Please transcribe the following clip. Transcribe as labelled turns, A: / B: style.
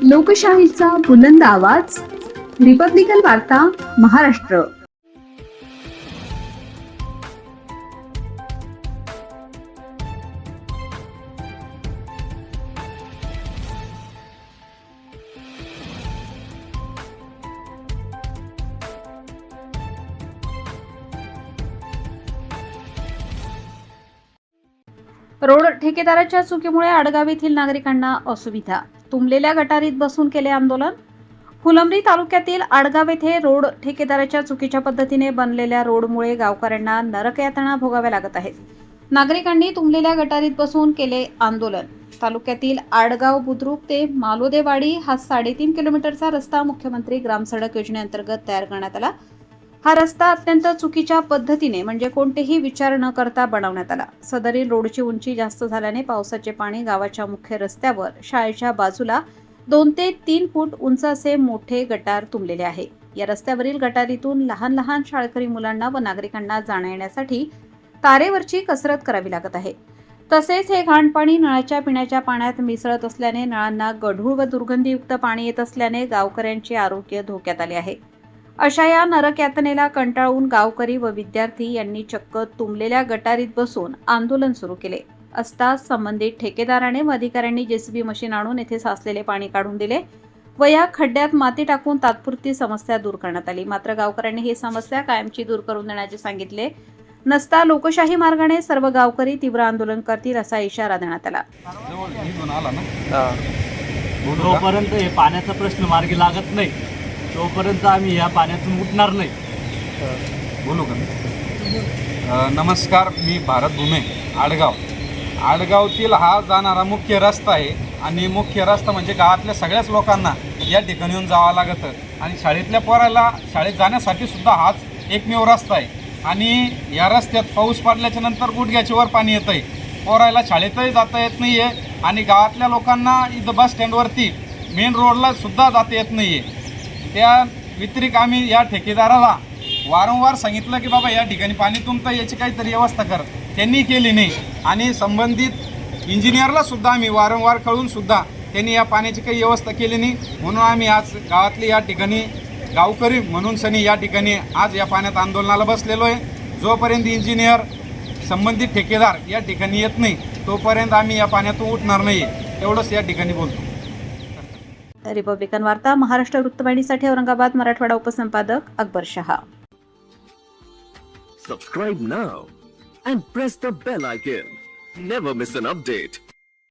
A: लोकशाहीचा बुलंद आवाज, रिपब्लिकन वार्ता, महाराष्ट्र. रोड ठेकेदाराच्या चुकीमुळे आडगाव येथील नागरिकांना असुविधा. तुंबलेल्या गटारीत बसून केले आंदोलन. फुलंब्री तालुक्यातील आडगाव येथे रोड ठेकेदाराच्या चुकीच्या पद्धतीने बनलेल्या रोडमुळे गावकऱ्यांना नरकयातना भोगाव्या लागत आहेत. नागरिकांनी तुंबलेल्या गटारीत बसून केले आंदोलन. तालुक्यातील आडगाव बुद्रुक ते मालोदेवाडी हा 3.5 किलोमीटरचा रस्ता मुख्यमंत्री ग्रामसडक योजनेअंतर्गत तयार करण्यात आला. हा रस्ता अत्यंत चुकीच्या पद्धतीने म्हणजे कोणतेही विचार न करता बनवण्यात आला. सदरील रोडची उंची जास्त झाल्याने पावसाचे पाणी गावाच्या मुख्य रस्त्यावर शाळेच्या बाजूला 2 ते 3 फूट उंच असे मोठे गटार तुंबलेले आहे. या रस्त्यावरील गटारीतून लहान लहान शाळकरी मुलांना व नागरिकांना जाण्या येण्यासाठी तारेवरची कसरत करावी लागत आहे. तसेच हे घाण पाणी नळाच्या पिण्याच्या पाण्यात मिसळत असल्याने नळांना गढूळ व दुर्गंधीयुक्त पाणी येत असल्याने गावकऱ्यांचे आरोग्य धोक्यात आले आहे. अशा या नरक यातनेला कंटाळून गावकरी व विद्यार्थी यांनी चक्क तुंबलेल्या गटारीत बसून आंदोलन सुरू केले असता संबंधित ठेकेदाराने व अधिकाऱ्यांनी जेसीबी मशीन आणून येथे साचलेले पाणी काढून दिले व या खड्ड्यात माती टाकून तात्पुरती समस्या दूर करण्यात आली. मात्र गावकऱ्यांनी ही समस्या कायमची दूर करून देण्याचे सांगितले नसता लोकशाही मार्गाने सर्व गावकरी तीव्र आंदोलन करतील असा इशारा देण्यात आला.
B: जोपर्यंत हे पाण्याचा प्रश्न मार्गी लागत नाही तोपर्यंत आम्ही या पाण्यातून उठणार नाही.
C: बोलू का? नमस्कार, मी भारत भूमे आडगावतील हा जाणारा मुख्य रस्ता आहे आणि मुख्य रस्ता म्हणजे गावातल्या सगळ्याच लोकांना या ठिकाणी येऊन जावं लागतं आणि शाळेतल्या पोराला शाळेत जाण्यासाठी सुद्धा हाच एकमेव रस्ता आहे. आणि या रस्त्यात पाऊस पडल्याच्या नंतर गुडघ्याच्या वर पाणी येतं आहे. पोरायला शाळेतही जाता येत नाही आहे आणि गावातल्या लोकांना इथं बस स्टँडवरती मेन रोडला सुद्धा जाता येत नाही आहे. त्या व्यतिरिक्त आम्ही या ठेकेदाराला वारंवार सांगितलं की बाबा या ठिकाणी पाणी तुंबतं, याची काहीतरी व्यवस्था कर. त्यांनी केली नाही आणि संबंधित इंजिनियरला सुद्धा आम्ही वारंवार कळून सुद्धा त्यांनी या पाण्याची काही व्यवस्था केली नाही. म्हणून आम्ही आज गावातली या ठिकाणी गावकरी म्हणून सनी या ठिकाणी आज या पाण्यात आंदोलनाला बसलेलो आहे. जोपर्यंत इंजिनियर संबंधित ठेकेदार या ठिकाणी येत नाही तोपर्यंत आम्ही या पाण्यातून उठणार नाही, एवढंच या ठिकाणी बोलतो.
A: रिपब्लिकन वार्ता, Maharashtra वृत्तवाहिनीसाठी Aurangabad Marathwada उपसंपादक Akbar Shah.
D: Subscribe now and press the bell icon. Never miss an update.